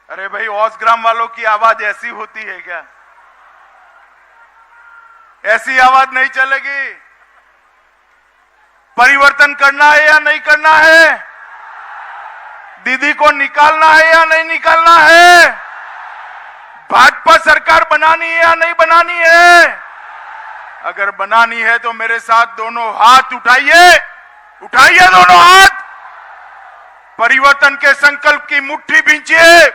अरे भाई, औसग्राम वालों की आवाज ऐसी होती है क्या? ऐसी आवाज नहीं चलेगी। परिवर्तन करना है या नहीं करना है? दीदी को निकालना है या नहीं निकालना है? भाजपा सरकार बनानी है या नहीं बनानी है? अगर बनानी है तो मेरे साथ दोनों हाथ उठाइए, उठाइए दोनों हाथ, परिवर्तन के संकल्प की मुट्ठी भींचिए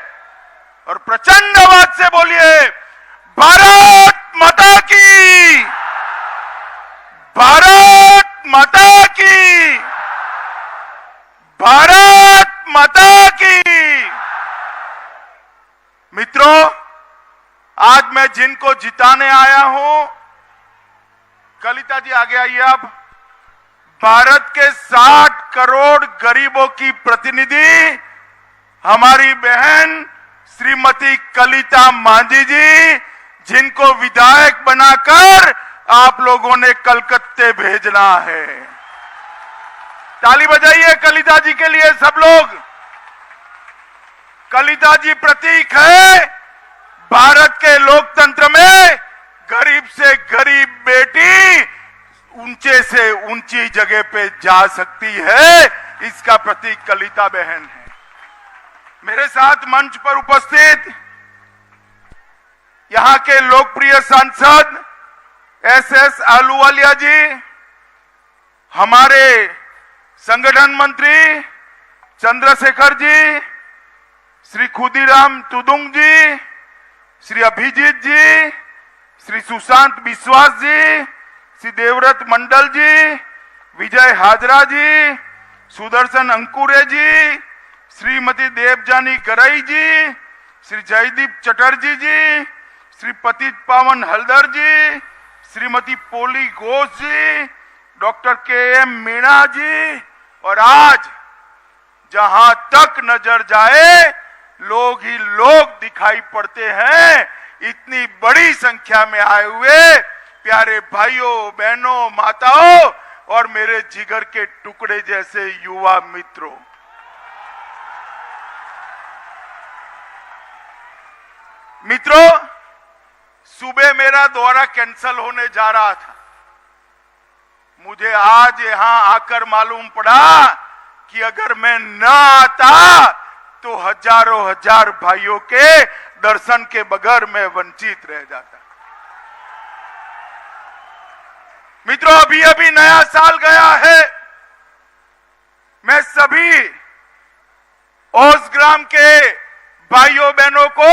और प्रचंड आवाज से बोलिए, भारत माता की, भारत माता की, भारत माता की। मित्रों, आज मैं जिनको जिताने आया हूं, कलिता जी आगे आइए आप, भारत के 60 करोड़ गरीबों की प्रतिनिधि हमारी बहन श्रीमती कलिता मांझी जी, जिनको विधायक बनाकर आप लोगों ने कलकत्ते भेजना है। ताली बजाइए कलिता जी के लिए सब लोग। कलिता जी प्रतीक है भारत के लोकतंत्र में, गरीब से गरीब बेटी ऊंचे से ऊंची जगह पे जा सकती है, इसका प्रतीक कलिता बहन है। मेरे साथ मंच पर उपस्थित यहां के लोकप्रिय सांसद एस आहलूवालिया जी, हमारे संगठन मंत्री चंद्रशेखर जी, श्री खुदीराम तुदुंग जी, श्री अभिजीत जी, श्री सुशांत विश्वास जी, श्री देवव्रत मंडल जी, विजय हाजरा जी, सुदर्शन अंकुरे जी, श्रीमती देवजानी गरई जी, श्री जयदीप चटर्जी जी, श्री पतित पावन हल्दर जी, श्रीमती पोली घोष जी, डॉक्टर के.एम. मीणा जी, और आज जहां तक नजर जाए लोग ही लोग दिखाई पड़ते हैं। इतनी बड़ी संख्या में आए हुए प्यारे भाइयों बहनों माताओं और मेरे जिगर के टुकड़े जैसे युवा मित्रों, सुबह मेरा दौरा कैंसिल होने जा रहा था। मुझे आज यहां आकर मालूम पड़ा कि अगर मैं न आता तो हजारों हजार भाइयों के दर्शन के बगैर मैं वंचित रह जाता। मित्रों, अभी अभी नया साल गया है। मैं सभी औसग्राम के भाइयों बहनों को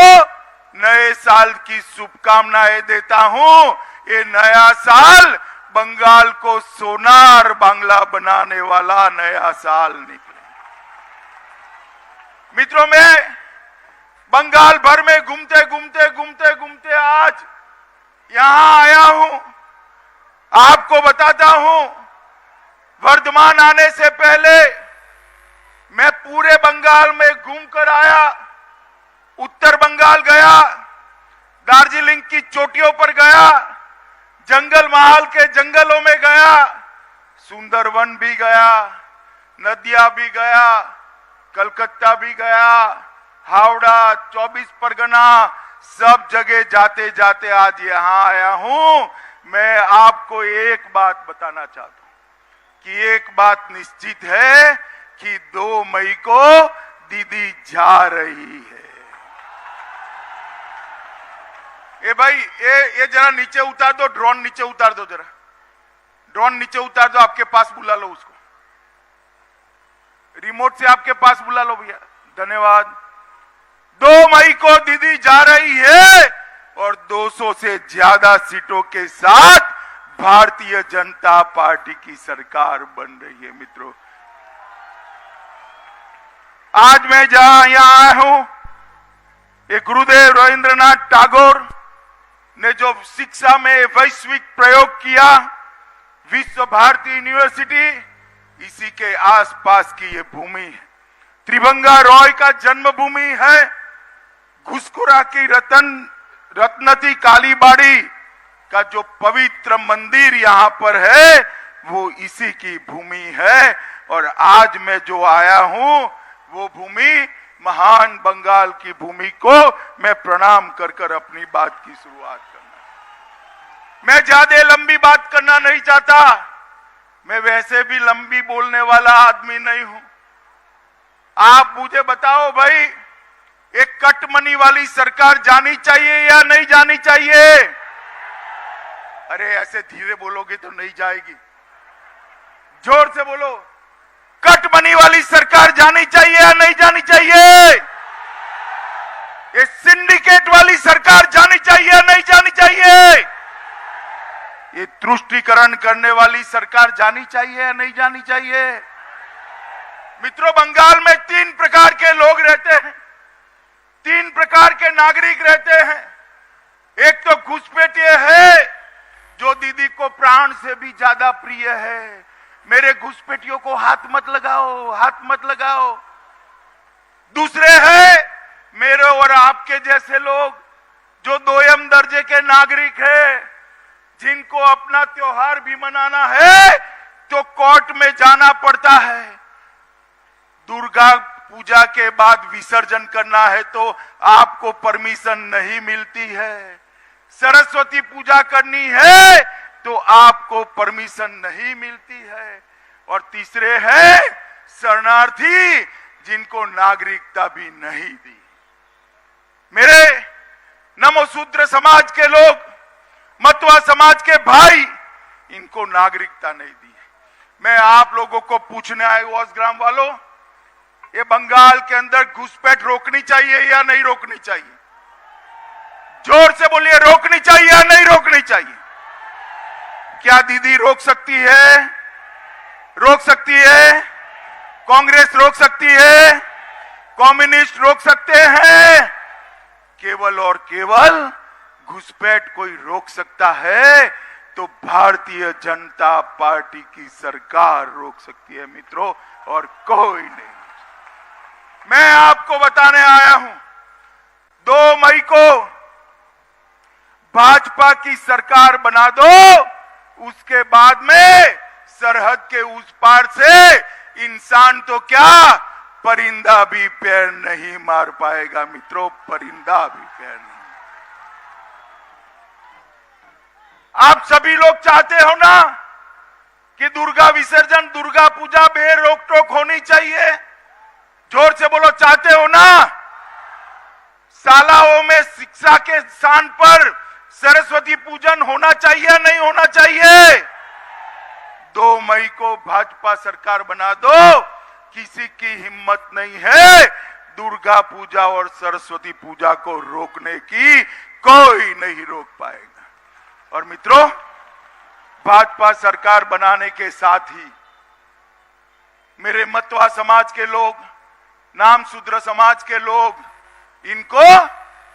नए साल की शुभकामनाएं देता हूं। ये नया साल बंगाल को सोनार बांग्ला बनाने वाला नया साल निकले। मित्रों, मैं बंगाल भर में घूमते घूमते आज यहां आया हूं। आपको बताता हूं, वर्धमान आने से पहले मैं पूरे बंगाल में घूमकर आया। उत्तर बंगाल गया, दार्जिलिंग की चोटियों पर गया, जंगल महल के जंगलों में गया, सुंदरवन भी गया, नदिया भी गया, कलकत्ता भी गया, हावड़ा, 24 परगना, सब जगह जाते जाते आज यहां आया हूं। मैं आपको एक बात बताना चाहता हूं कि एक बात निश्चित है कि 2 मई को दीदी जा रही है। ए भाई, ये जरा नीचे उतार दो, ड्रोन नीचे उतार दो, जरा ड्रोन नीचे उतार दो, आपके पास बुला लो उसको, रिमोट से आपके पास बुला लो भैया। धन्यवाद। 2 मई को दीदी जा रही है और 200 से ज्यादा सीटों के साथ भारतीय जनता पार्टी की सरकार बन रही है। मित्रों, आज मैं जहां यहां आया हूं, एक गुरुदेव रविंद्रनाथ टैगोर ने जो शिक्षा में वैश्विक प्रयोग किया, विश्व भारती यूनिवर्सिटी, इसी के आसपास की ये भूमि है। त्रिभंगा रॉय का जन्मभूमि है। घुसखोरा की रत्नती कालीबाड़ी का जो पवित्र मंदिर यहां पर है, वो इसी की भूमि है। और आज मैं जो आया हूं वो भूमि महान बंगाल की भूमि को मैं प्रणाम कर कर अपनी बात की शुरुआत करना। मैं ज्यादा लंबी बात करना नहीं चाहता, मैं वैसे भी लंबी बोलने वाला आदमी नहीं हूं। आप मुझे बताओ भाई, एक कट मनी वाली सरकार जानी चाहिए या नहीं जानी चाहिए? अरे ऐसे धीरे बोलोगे तो नहीं जाएगी, जोर से बोलो। कट मनी वाली सरकार जानी चाहिए या नहीं जानी चाहिए? ये सिंडिकेट वाली सरकार जानी चाहिए या नहीं जानी चाहिए? ये तुष्टीकरण करने वाली सरकार जानी चाहिए या नहीं जानी चाहिए? मित्रों, बंगाल में 3 प्रकार के लोग रहते हैं, 3 प्रकार के नागरिक रहते हैं। एक तो घुसपैठिए है जो दीदी को प्राण से भी ज्यादा प्रिय है। मेरे घुसपैठियों को हाथ मत लगाओ, हाथ मत लगाओ। दूसरे हैं मेरे और आपके जैसे लोग जो दोयम दर्जे के नागरिक हैं, जिनको अपना त्योहार भी मनाना है तो कोर्ट में जाना पड़ता है। दुर्गा पूजा के बाद विसर्जन करना है तो आपको परमिशन नहीं मिलती है। सरस्वती पूजा करनी है तो आपको परमिशन नहीं मिलती है। और तीसरे हैं शरणार्थी, जिनको नागरिकता भी नहीं दी। मेरे नमोशूद्र समाज के लोग, मतवा समाज के भाई, इनको नागरिकता नहीं दी। मैं आप लोगों को पूछने आया हूं, ग्राम वालों, ये बंगाल के अंदर घुसपैठ रोकनी चाहिए या नहीं रोकनी चाहिए? जोर से बोलिए, रोकनी चाहिए या नहीं रोकनी चाहिए? क्या दीदी रोक सकती है? रोक सकती है? कांग्रेस रोक सकती है? कम्युनिस्ट रोक सकते हैं? केवल और केवल घुसपैठ कोई रोक सकता है तो भारतीय जनता पार्टी की सरकार रोक सकती है मित्रों, और कोई नहीं। मैं आपको बताने आया हूं, 2 मई को भाजपा की सरकार बना दो, उसके बाद में सरहद के उस पार से इंसान तो क्या, परिंदा भी पैर नहीं मार पाएगा मित्रों, परिंदा भी पैर नहीं। आप सभी लोग चाहते हो ना कि दुर्गा विसर्जन, दुर्गा पूजा बे रोक टोक होनी चाहिए? जोर से बोलो, चाहते हो ना? शालाओं में शिक्षा के स्थान पर सरस्वती पूजन होना चाहिए या नहीं होना चाहिए? 2 मई को भाजपा सरकार बना दो, किसी की हिम्मत नहीं है दुर्गा पूजा और सरस्वती पूजा को रोकने की, कोई नहीं रोक पाएगा। और मित्रों, भाजपा सरकार बनाने के साथ ही मेरे मतवा समाज के लोग, नाम शूद्र समाज के लोग, इनको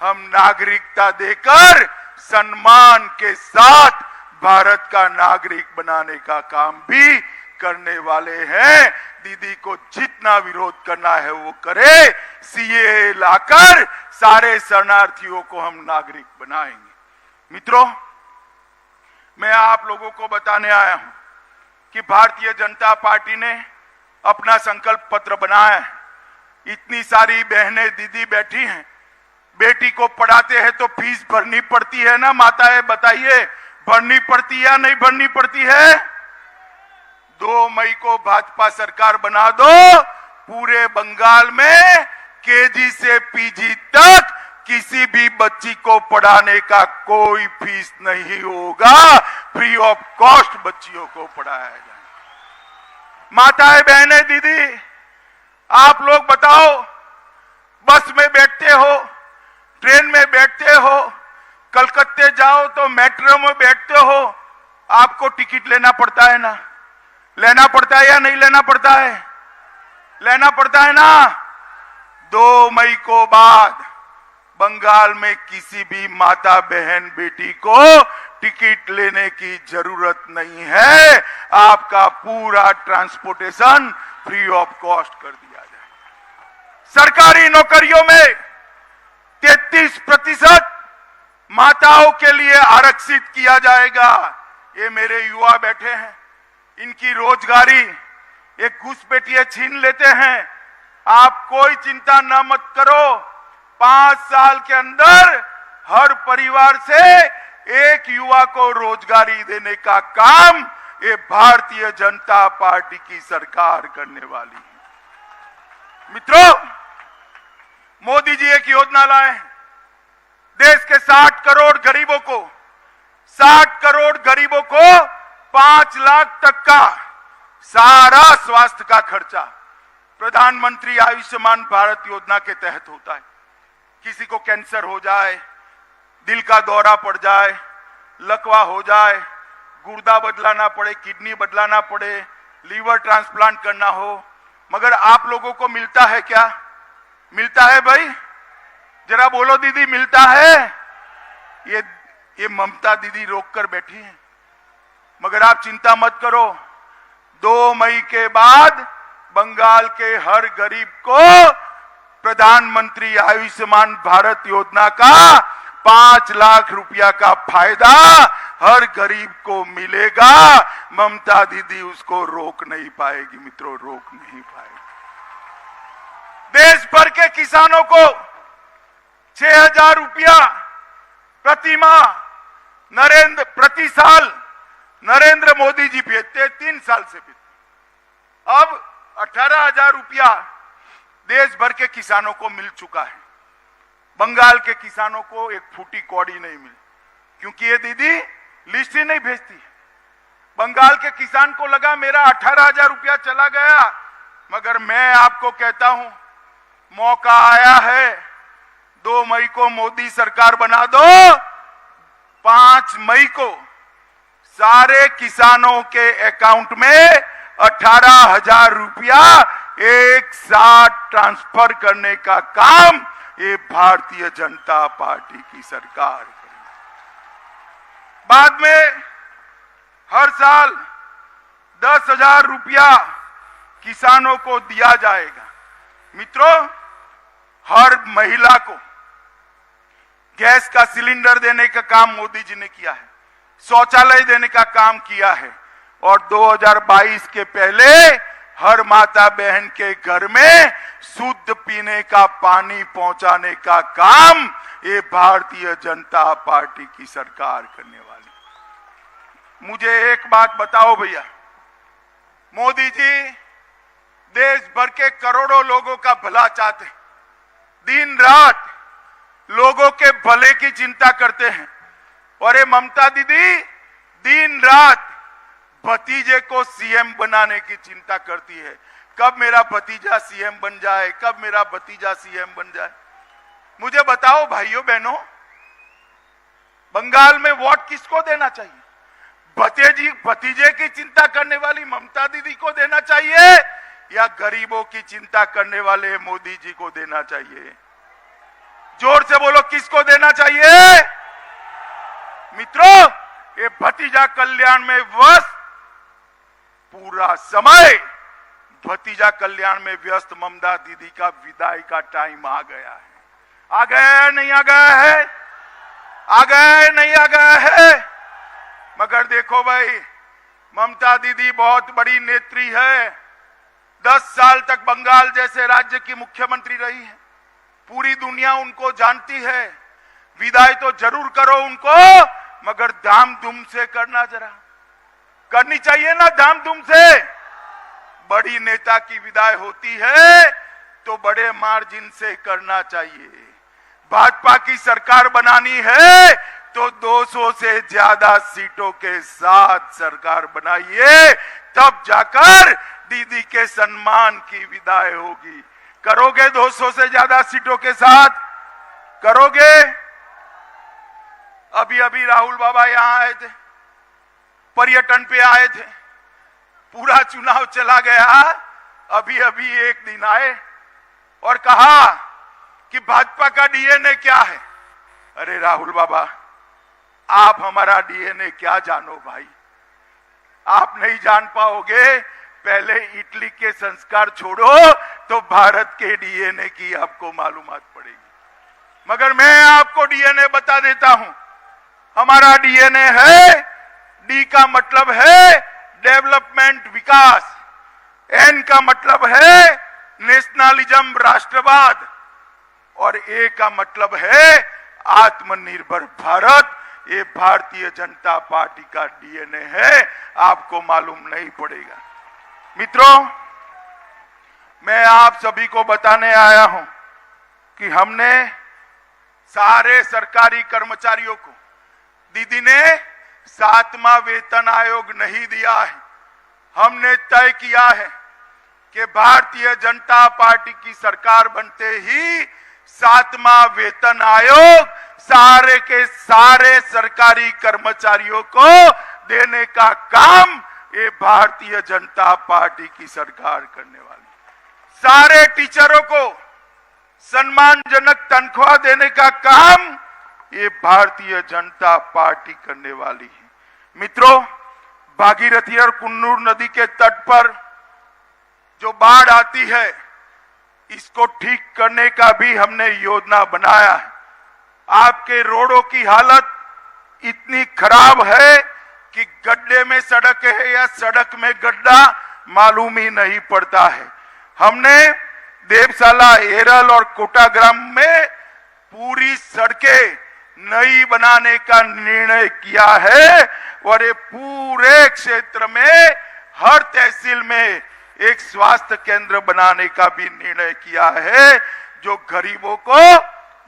हम नागरिकता देकर सम्मान के साथ भारत का नागरिक बनाने का काम भी करने वाले हैं। दीदी को जितना विरोध करना है वो करे, सीए लाकर सारे शरणार्थियों को हम नागरिक बनाएंगे। मित्रों, मैं आप लोगों को बताने आया हूं कि भारतीय जनता पार्टी ने अपना संकल्प पत्र बनाया है। इतनी सारी बहनें दीदी बैठी हैं, बेटी को पढ़ाते हैं तो फीस भरनी पड़ती है ना माताएं, बताइए, भरनी पड़ती है या नहीं भरनी पड़ती है? 2 मई को भाजपा सरकार बना दो, पूरे बंगाल में केजी से पीजी तक किसी भी बच्ची को पढ़ाने का कोई फीस नहीं होगा, फ्री ऑफ कॉस्ट बच्चियों को पढ़ाया जाए। माताएं, बहनें, दीदी, आप लोग बताओ, बस में बैठते हो, ट्रेन में बैठते हो, कलकत्ते जाओ तो मेट्रो में बैठते हो, आपको टिकट लेना पड़ता है ना? लेना पड़ता है या नहीं लेना पड़ता है? लेना पड़ता है ना? 2 मई को बाद बंगाल में किसी भी माता, बहन, बेटी को टिकट लेने की जरूरत नहीं है। आपका पूरा ट्रांसपोर्टेशन फ्री ऑफ कॉस्ट कर दिया जाए। सरकारी नौकरियों में 33% माताओं के लिए आरक्षित किया जाएगा। ये मेरे युवा बैठे हैं, इनकी रोजगारी एक घुसपैठिए छीन लेते हैं। आप कोई चिंता न मत करो, 5 साल के अंदर हर परिवार से एक युवा को रोजगारी देने का काम ये भारतीय जनता पार्टी की सरकार करने वाली है। मित्रों, मोदी जी एक योजना लाए हैं, देश के 60 करोड़ गरीबों को 5 लाख तक का सारा स्वास्थ्य का खर्चा प्रधानमंत्री आयुष्मान भारत योजना के तहत होता है। किसी को कैंसर हो जाए, दिल का दौरा पड़ जाए, लकवा हो जाए, गुर्दा बदलाना पड़े, किडनी बदलाना पड़े, लीवर ट्रांसप्लांट करना हो, मगर आप लोगों को मिलता है क्या? मिलता है भाई? जरा बोलो दीदी, मिलता है? ये ममता दीदी रोक कर बैठी है, मगर आप चिंता मत करो, 2 मई के बाद बंगाल के हर गरीब को प्रधानमंत्री आयुष्मान भारत योजना का 5 लाख रुपया का फायदा हर गरीब को मिलेगा। ममता दीदी उसको रोक नहीं पाएगी मित्रों, रोक नहीं पाएगी। देश भर के किसानों को 6,000 रुपया प्रति माह प्रति साल नरेंद्र मोदी जी भेजते, 3 साल से भेजते। अब 18,000 रुपया देश भर के किसानों को मिल चुका है। बंगाल के किसानों को एक फूटी कौड़ी नहीं मिली, क्योंकि ये दीदी लिस्ट ही नहीं भेजती। बंगाल के किसान को लगा मेरा 18,000 रुपया चला गया, मगर मैं आपको कहता हूं, मौका आया है, 2 मई को मोदी सरकार बना दो, 5 मई को सारे किसानों के अकाउंट में 18,000 रुपया एक साथ ट्रांसफर करने का काम ये भारतीय जनता पार्टी की सरकार करेगी। बाद में हर साल 10,000 रुपया किसानों को दिया जाएगा। मित्रों, हर महिला को गैस का सिलेंडर देने का काम मोदी जी ने किया है, शौचालय देने का काम किया है, और 2022 के पहले हर माता बहन के घर में शुद्ध पीने का पानी पहुंचाने का काम ये भारतीय जनता पार्टी की सरकार करने वाली। मुझे एक बात बताओ भैया, मोदी जी देश भर के करोड़ों लोगों का भला चाहते हैं, दिन रात लोगों के भले की चिंता करते हैं, और ये ममता दीदी दिन रात भतीजे को सीएम बनाने की चिंता करती है। कब मेरा भतीजा सीएम बन जाए, कब मेरा भतीजा सीएम बन जाए। मुझे बताओ भाइयों बहनों, बंगाल में वोट किसको देना चाहिए? भतीजे की चिंता करने वाली ममता दीदी को देना चाहिए, या गरीबों की चिंता करने वाले मोदी जी को देना चाहिए? जोर से बोलो, किसको देना चाहिए? मित्रों, ये भतीजा कल्याण में व्यस्त पूरा समय भतीजा कल्याण में व्यस्त ममता दीदी का विदाई का टाइम आ गया है। आ गया है नहीं आ गया है? आ गया है नहीं आ गया है? मगर देखो भाई, ममता दीदी बहुत बड़ी नेत्री है, 10 साल तक बंगाल जैसे राज्य की मुख्यमंत्री रही है, पूरी दुनिया उनको जानती है। विदाई तो जरूर करो उनको, मगर धाम धूम से करना, जरा करनी चाहिए ना धाम धूम से। बड़ी नेता की विदाई होती है तो बड़े मार्जिन से करना चाहिए। भाजपा की सरकार बनानी है तो 200 से ज्यादा सीटों के साथ सरकार बनाइए, तब जाकर दीदी के सम्मान की विदाई होगी। करोगे 200 से ज्यादा सीटों के साथ? करोगे? अभी अभी राहुल बाबा यहां आए थे, पर्यटन पे आए थे, पूरा चुनाव चला गया, अभी अभी एक दिन आए और कहा कि भाजपा का डीएनए क्या है। अरे राहुल बाबा, आप हमारा डीएनए क्या जानो भाई, आप नहीं जान पाओगे। पहले इटली के संस्कार छोड़ो तो भारत के डीएनए की आपको मालूमात पड़ेगी। मगर मैं आपको डीएनए बता देता हूं। हमारा डीएनए है, डी का मतलब है डेवलपमेंट, विकास, एन का मतलब है नेशनलिज्म, राष्ट्रवाद, और ए का मतलब है आत्मनिर्भर भारत। ये भारतीय जनता पार्टी का डीएनए है, आपको मालूम नहीं पड़ेगा। मित्रों, मैं आप सभी को बताने आया हूं कि हमने सारे सरकारी कर्मचारियों को, दीदी ने 7वां वेतन आयोग नहीं दिया है। हमने तय किया है कि भारतीय जनता पार्टी की सरकार बनते ही 7वां वेतन आयोग सारे के सारे सरकारी कर्मचारियों को देने का काम ये भारतीय जनता पार्टी की सरकार करने वाली। सारे टीचरों को सम्मानजनक तनख्वाह देने का काम ये भारतीय जनता पार्टी करने वाली है। मित्रों, भागीरथी और कुन्नूर नदी के तट पर जो बाढ़ आती है, इसको ठीक करने का भी हमने योजना बनाया है। आपके रोडों की हालत इतनी खराब है कि गड्ढे में सड़क है या सड़क में गड्ढा मालूम ही नहीं पड़ता है। हमने देवशाला, एरल और कोटाग्राम में पूरी सड़कें नई बनाने का निर्णय किया है और ये पूरे क्षेत्र में हर तहसील में एक स्वास्थ्य केंद्र बनाने का भी निर्णय किया है, जो गरीबों को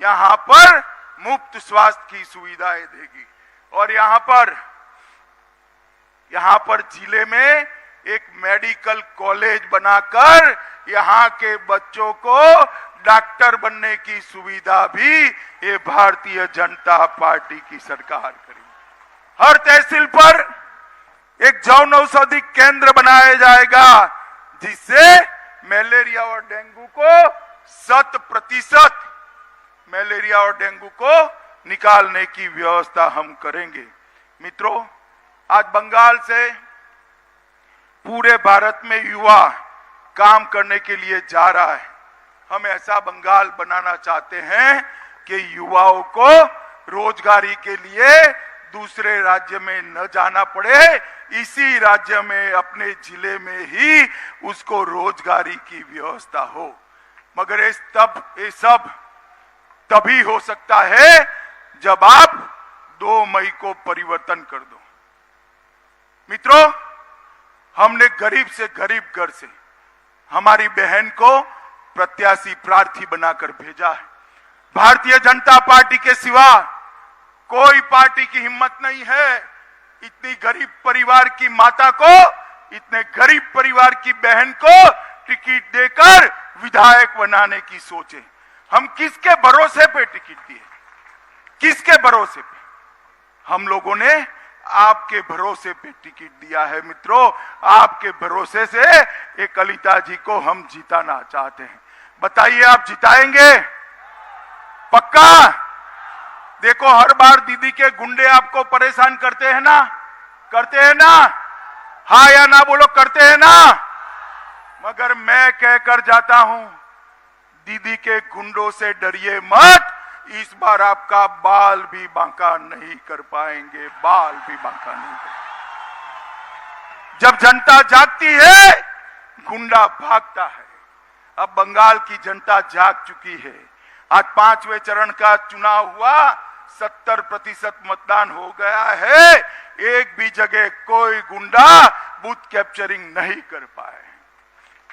यहां पर मुफ्त स्वास्थ्य की सुविधाएं देगी। और यहां पर जिले में एक मेडिकल कॉलेज बनाकर यहां के बच्चों को डॉक्टर बनने की सुविधा भी ये भारतीय जनता पार्टी की सरकार करेगी। हर तहसील पर एक जन औषधि केंद्र बनाया जाएगा, जिससे मलेरिया और डेंगू को 100% मलेरिया और डेंगू को निकालने की व्यवस्था हम करेंगे। मित्रों, आज बंगाल से पूरे भारत में युवा काम करने के लिए जा रहा है। हम ऐसा बंगाल बनाना चाहते हैं कि युवाओं को रोजगारी के लिए दूसरे राज्य में न जाना पड़े, इसी राज्य में अपने जिले में ही उसको रोजगारी की व्यवस्था हो। मगर ये सब तभी हो सकता है जब आप 2 मई को परिवर्तन कर दो। मित्रों, हमने गरीब से गरीब घर से हमारी बहन को प्रत्याशी प्रार्थी बनाकर भेजा है। भारतीय जनता पार्टी के सिवा कोई पार्टी की हिम्मत नहीं है इतनी गरीब परिवार की माता को, इतने गरीब परिवार की बहन को टिकट देकर विधायक बनाने की सोचे। हम किसके भरोसे पे टिकट दिए? किसके भरोसे पे? हम लोगों ने आपके भरोसे पे टिकट दिया है। मित्रों, आपके भरोसे से एक कलिता जी को हम जिताना चाहते हैं। बताइए, आप जिताएंगे? पक्का? देखो, हर बार दीदी के गुंडे आपको परेशान करते हैं ना? करते हैं ना? हाँ या ना बोलो, करते हैं ना? मगर मैं कहकर जाता हूं, दीदी के गुंडों से डरिए मत। इस बार आपका बाल भी बांका नहीं कर पाएंगे, बाल भी बांका नहीं कर। जब जनता जागती है, गुंडा भागता है। अब बंगाल की जनता जाग चुकी है। आज 5वें चरण का चुनाव हुआ, 70% मतदान हो गया है। एक भी जगह कोई गुंडा बूथ कैप्चरिंग नहीं कर पाए।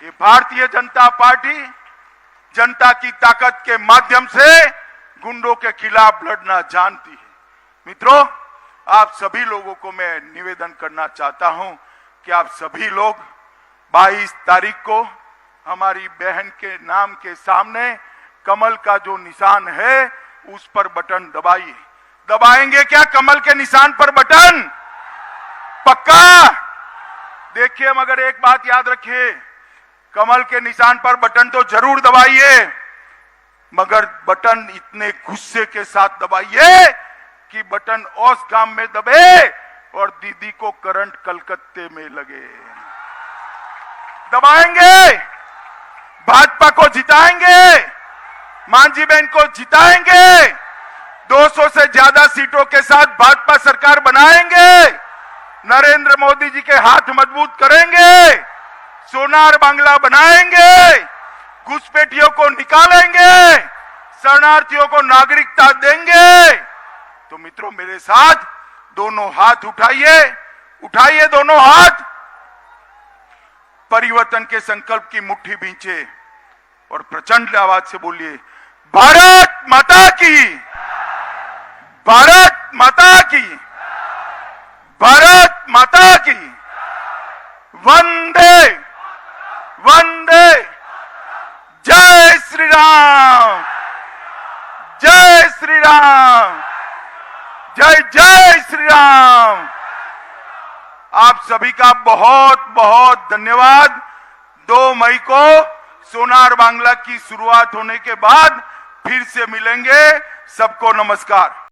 ये भारतीय जनता पार्टी जनता की ताकत के माध्यम से गुंडों के खिलाफ लड़ना जानती है। मित्रों, आप सभी लोगों को मैं निवेदन करना चाहता हूं कि आप सभी लोग 22 तारीख को हमारी बहन के नाम के सामने कमल का जो निशान है उस पर बटन दबाइए। दबाएंगे क्या कमल के निशान पर बटन? पक्का? देखिए, मगर एक बात याद रखिए, कमल के निशान पर बटन तो जरूर दबाइए, मगर बटन इतने गुस्से के साथ दबाइए कि बटन औस गांव में दबे और दीदी को करंट कलकत्ते में लगे। दबाएंगे, भाजपा को जिताएंगे, मांझी बहन को जिताएंगे, 200 से ज्यादा सीटों के साथ भाजपा सरकार बनाएंगे, नरेंद्र मोदी जी के हाथ मजबूत करेंगे, सोनार बांग्ला बनाएंगे, घुसपैठियों को निकालेंगे, शरणार्थियों को नागरिकता देंगे। तो मित्रों, मेरे साथ दोनों हाथ उठाइए, उठाइए दोनों हाथ, परिवर्तन के संकल्प की मुट्ठी भींचे और प्रचंड आवाज से बोलिए, भारत माता की, भारत माता की, भारत माता की, वंदे वंदे, जय श्री राम, जय श्री राम, जय जय श्री राम। आप सभी का बहुत बहुत धन्यवाद। 2 मई को सोनार बांग्ला की शुरुआत होने के बाद फिर से मिलेंगे। सबको नमस्कार।